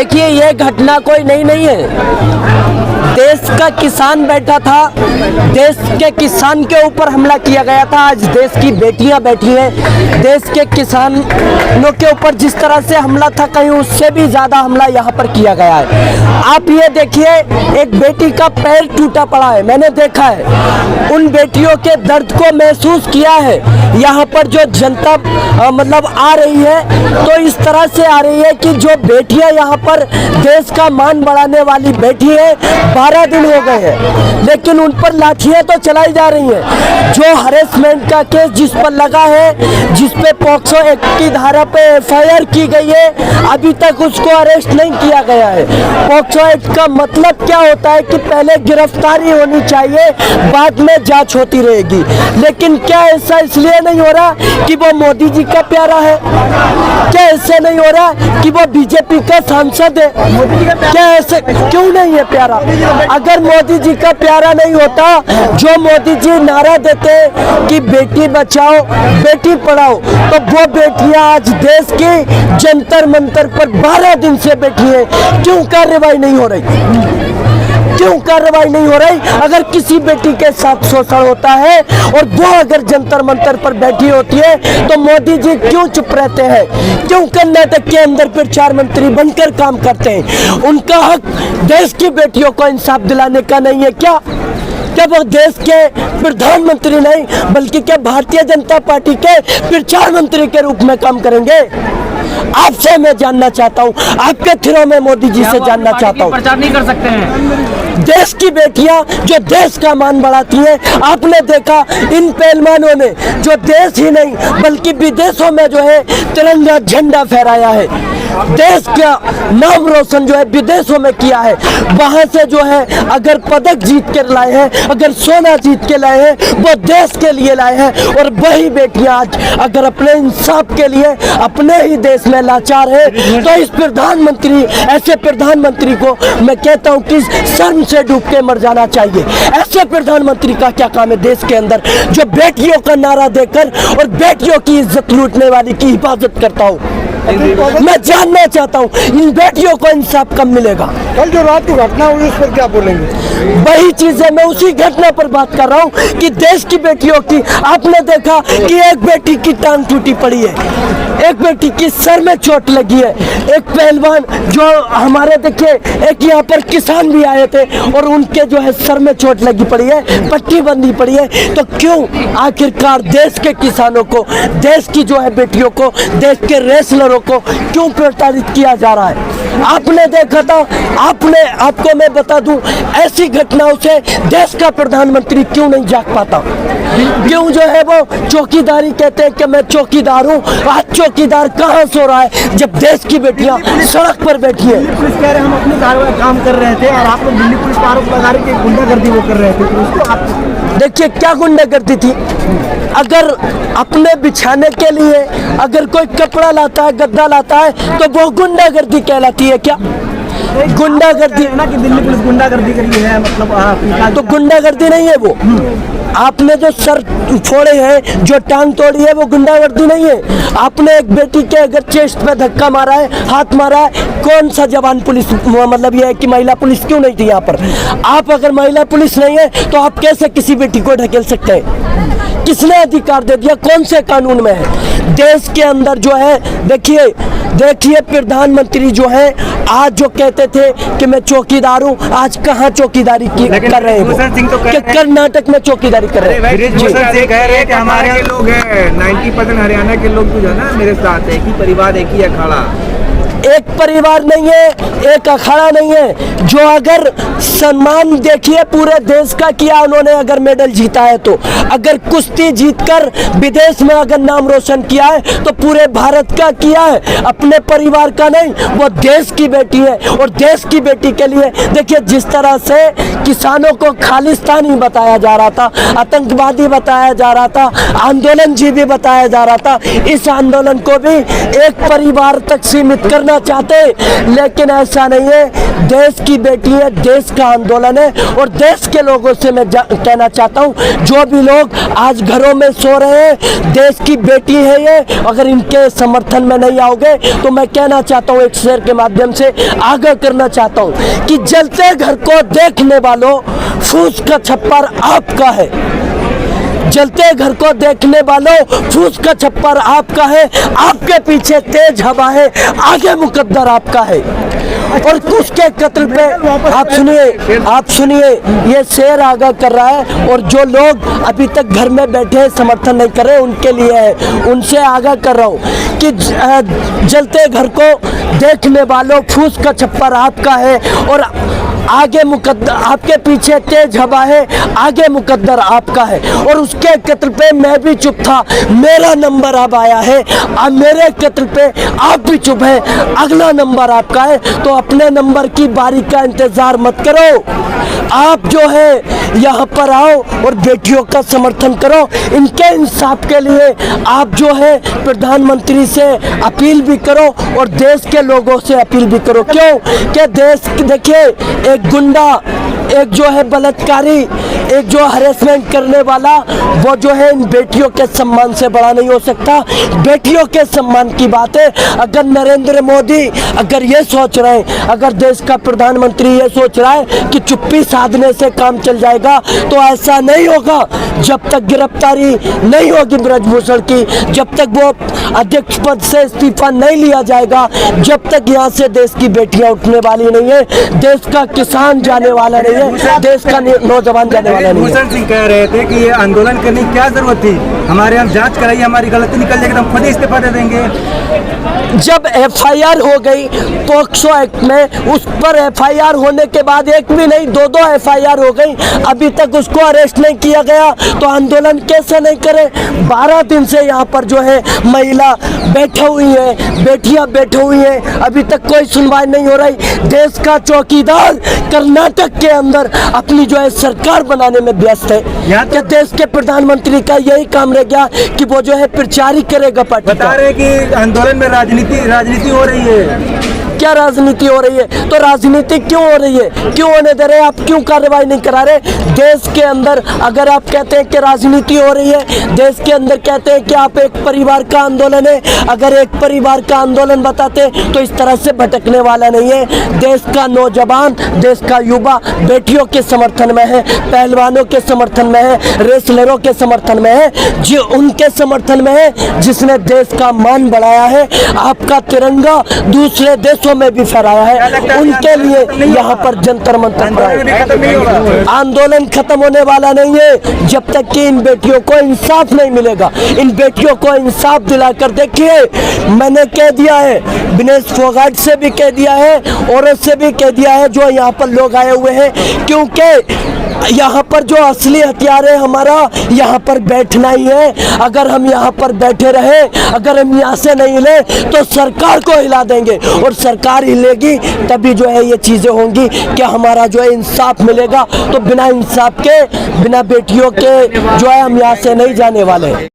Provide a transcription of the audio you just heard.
देखिए, ये घटना कोई नई नहीं है। देश का किसान बैठा था, देश के किसान के ऊपर हमला किया गया था। आज देश की बेटियां बैठी हैं, देश के किसानों के ऊपर जिस तरह से हमला था, कहीं उससे भी ज़्यादा हमला यहाँ पर किया गया है। आप ये देखिए, एक बेटी का पैर टूटा पड़ा है, मैंने देखा है। उन बेटियों के दर्द को महसूस किया है। यहाँ पर जो जनता मतलब आ रही है, तो इस तरह से आ रही है कि जो बेटियां यहाँ पर देश का मान बढ़ाने वाली बैठी है, 12 दिन हो गए हैं, लेकिन उन पर लाठियां तो चलाई जा रही हैं। जो हरेसमेंट का केस जिस पर लगा है, जिस पे पॉक्सो एक्ट की धारा पे एफआईआर की गई है, अभी तक उसको अरेस्ट नहीं किया गया है। पॉक्सो एक्ट का मतलब क्या होता है कि पहले गिरफ्तारी होनी चाहिए, बाद में जांच होती रहेगी। लेकिन क्या ऐसा इसलिए नहीं हो रहा कि वो मोदी जी का प्यारा है? क्या ऐसे नहीं हो रहा कि वो बीजेपी का सांसद है? क्या ऐसे क्यों नहीं है प्यारा? अगर मोदी जी का प्यारा नहीं होता, जो मोदी जी नारा देते कि बेटी बचाओ बेटी पढ़ाओ, तो वो बेटियां आज देश की जंतर मंतर पर 12 दिन से बैठी है। क्यों कार्रवाई नहीं हो रही? क्यों कार्रवाई नहीं हो रही? अगर किसी बेटी के साथ शोषण होता है और वो अगर जंतर मंतर पर बैठी होती है, तो मोदी जी क्यों चुप रहते हैं? क्यों कर्नाटक के अंदर प्रचार मंत्री बनकर काम करते हैं? उनका हक देश की बेटियों को इंसाफ दिलाने का नहीं है क्या? क्या वो देश के प्रधानमंत्री नहीं, बल्कि क्या भारतीय जनता पार्टी के प्रचार मंत्री के रूप में काम करेंगे? आपसे मैं जानना चाहता हूँ, आपके थ्रू में मोदी जी से जानना चाहता हूँ। प्रचार नहीं कर सकते हैं? देश की बेटियां जो देश का मान बढ़ाती हैं, आपने देखा इन पहलवानों ने जो देश ही नहीं बल्कि विदेशों में जो है तिरंगा झंडा फहराया है, देश का नाम रोशन जो है विदेशों में किया है। वहां से जो है अगर पदक जीत के लाए हैं, अगर सोना जीत के लाए हैं, वो देश के लिए लाए हैं। और वही बेटियां आज अगर अपने इंसाफ के लिए अपने ही देश में लाचार है, तो इस प्रधानमंत्री, ऐसे प्रधानमंत्री को मैं कहता हूं कि शर्म से डूब के मर जाना चाहिए। ऐसे प्रधानमंत्री का क्या काम है देश के अंदर, जो बेटियों का नारा देकर और बेटियों की इज्जत लूटने वाली की हिफाजत करता हूँ? मैं जानना चाहता हूँ इन बेटियों को इंसाफ कब मिलेगा? कल जो रात की घटना हुई उस पर क्या बोलेंगे? वही चीजें मैं उसी घटना पर बात कर रहा हूँ कि देश की बेटियों की, आपने देखा कि एक बेटी की टांग टूटी पड़ी है, एक बेटी की सर में चोट लगी है, एक पहलवान जो हमारे देखिए, एक यहाँ पर किसान भी आए थे और उनके जो है सर में चोट लगी पड़ी है, पट्टी बंधी पड़ी है। तो क्यों आखिरकार देश के किसानों को, देश की जो है बेटियों को, देश के रेसलरों को क्यों प्रताड़ित किया जा रहा है? आपने देखा था, आपको मैं बता दूं, ऐसी घटनाओं से देश का प्रधानमंत्री क्यों नहीं जाग पाता? क्यों जो है वो चौकीदारी कहते हैं कि मैं चौकीदार हूँ? आज चौकीदार कहाँ सो रहा है जब देश की बेटियां सड़क पर बैठी है? पुलिस कह रहे हम अपने काम कर रहे थे और आप लोग दिल्ली पुलिस पर आरोप लगा रहे थे गुंडागर्दी वो कर रहे थे, तो उसको आप देखिए क्या गुंडागर्दी थी। अगर अपने बिछाने के लिए अगर कोई कपड़ा लाता है, गद्दा लाता है, तो वो गुंडागर्दी कहलाती है क्या? गुंडागर्दी ना कि दिल्ली पुलिस गुंडागर्दी करी है, मतलब तो गुंडागर्दी नहीं है वो। आपने जो सर फोड़े हैं, जो टांग तोड़ी है, वो गुंडागर्दी नहीं है। आपने एक बेटी के अगर चेस्ट पे धक्का मारा है, हाथ मारा है, कौन सा जवान पुलिस, मतलब ये है कि महिला पुलिस क्यों नहीं थी यहाँ पर? आप अगर महिला पुलिस नहीं है तो आप कैसे किसी बेटी को ढकेल सकते हैं? किसने अधिकार दे दिया? कौन से कानून में है? देश के अंदर जो है देखिए प्रधानमंत्री जो है आज जो कहते थे कि मैं चौकीदार हूँ, आज कहाँ चौकीदारी कर रहे हैं? कि कर्नाटक में चौकीदारी कर रहे हैं। जी कह रहे हैं कि हमारे लोग हैं 90% हरियाणा के लोग जो है ना मेरे साथ है, एक ही परिवार, एक ही अखाड़ा। एक परिवार नहीं है, एक अखाड़ा नहीं है। जो अगर सम्मान देखिए पूरे देश का किया उन्होंने, अगर मेडल जीता है तो, अगर कुश्ती जीतकर विदेश में अगर नाम रोशन किया है तो पूरे भारत का किया है, अपने परिवार का नहीं। वो देश की बेटी है और देश की बेटी के लिए देखिए जिस तरह से किसानों को खालिस्तानी बताया जा रहा था, आतंकवादी बताया जा रहा था, आंदोलन जीवी बताया जा रहा था, इस आंदोलन को भी एक परिवार तक सीमित करना करना चाहते, लेकिन ऐसा नहीं है। देश की बेटी है, देश का आंदोलन है, और देश के लोगों से मैं कहना चाहता हूँ, जो भी लोग आज घरों में सो रहे हैं, देश की बेटी है ये, अगर इनके समर्थन में नहीं आओगे तो मैं कहना चाहता हूँ, एक शेर के माध्यम से आगाह करना चाहता हूँ कि जलते घर को देखने वालों, फूस का छप्पर आपका है। जलते घर को देखने वालों, फूस का छप्पर आपका है, आपके पीछे तेज हवा है, आगे मुकद्दर आपका है। और उसके कत्ल पे आप सुनिए ये शेर आगाह कर रहा है, और जो लोग अभी तक घर में बैठे समर्थन नहीं कर रहे उनके लिए है, उनसे आगाह कर रहा हूँ कि जलते घर को देखने वालों, फूस का छप्पर आपका है, और आगे मुकद्दर आपके पीछे तेज हवा है, आगे मुकद्दर आपका है। और उसके कत्ल पे मैं भी चुप था, मेरा नंबर अब आया है, अब मेरे कत्ल पे आप भी चुप है, अगला नंबर आपका है। तो अपने नंबर की बारी का इंतजार मत करो, आप जो है यहाँ पर आओ और बेटियों का समर्थन करो। इनके इंसाफ के लिए आप जो है प्रधानमंत्री से अपील भी करो और देश के लोगों से अपील भी करो। क्यों कि देश देखिए, एक गुंडा, एक जो है बलात्कारी, एक जो हरेसमेंट करने वाला, वो जो है इन बेटियों के सम्मान से बड़ा नहीं हो सकता। बेटियों के सम्मान की बात है। अगर नरेंद्र मोदी अगर ये सोच रहे हैं, अगर देश का प्रधानमंत्री ये सोच रहा है कि चुप्पी साधने से काम चल जाएगा, तो ऐसा नहीं होगा। जब तक गिरफ्तारी नहीं होगी ब्रजभूषण की, जब तक वो अध्यक्ष पद से इस्तीफा नहीं लिया जाएगा, जब तक यहाँ से देश की बेटियां उठने वाली नहीं है, देश का किसान जाने वाला नहीं है, देश का नौजवान जाने वाला नहीं है। भूषण सिंह कह रहे थे कि ये आंदोलन करने की क्या जरूरत थी, हमारे यहाँ जांच कराइए, हमारी गलती निकल जाएगी तो हम खुद ही इस्तीफा दे देंगे। जब एफआईआर हो गई पोक्सो एक्ट में, उस पर एफआईआर होने के बाद एक भी नहीं, दो एफआईआर हो गई, अभी तक उसको अरेस्ट नहीं किया गया, तो आंदोलन कैसे नहीं करे। 12 दिन से यहाँ पर जो है महिला बैठे हुई है, बेटियां बैठी हुई हैं, अभी तक कोई सुनवाई नहीं हो रही। देश का चौकीदार कर्नाटक के अंदर अपनी जो है सरकार बनाने में व्यस्त है। क्या देश के प्रधानमंत्री का यही काम रह गया कि वो जो है प्रचार ही करेगा पार्टी का। बता रहे कि आंदोलन में राजनीति हो रही है। क्या राजनीति हो रही है? तो राजनीति क्यों हो रही है? क्यों होने दे रहे? आप क्यों कार्रवाई नहीं करा रहे? देश के अंदर अगर आप कहते हैं कि राजनीति हो रही है, देश के अंदर कहते हैं कि आप एक परिवार का आंदोलन है, अगर एक परिवार का आंदोलन बताते तो इस तरह से भटकने वाला नहीं है। देश का नौजवान, देश का युवा बेटियों के समर्थन में है, पहलवानों के समर्थन में है, रेसलरों के समर्थन में है, जो उनके समर्थन में है जिसने देश का मान बढ़ाया है, आपका तिरंगा दूसरे देशों में भी फहराया है, उनके लिए यहाँ पर जंतर मंतर। आंदोलन खत्म होने वाला नहीं है जब तक कि इन बेटियों को इंसाफ नहीं मिलेगा। इन बेटियों को इंसाफ दिलाकर देखिए, मैंने कह दिया है, विनेश फोगाट से भी कह दिया है, औरत से भी कह दिया है जो यहाँ पर लोग आए हुए हैं, क्योंकि यहाँ पर जो असली हथियार है हमारा, यहाँ पर बैठना ही है। अगर हम यहाँ पर बैठे रहे, अगर हम यहाँ से नहीं हिले तो सरकार को हिला देंगे, और सरकार हिलेगी तभी जो है ये चीज़ें होंगी कि हमारा जो है इंसाफ मिलेगा। तो बिना इंसाफ के, बिना बेटियों के जो है हम यहाँ से नहीं जाने वाले हैं।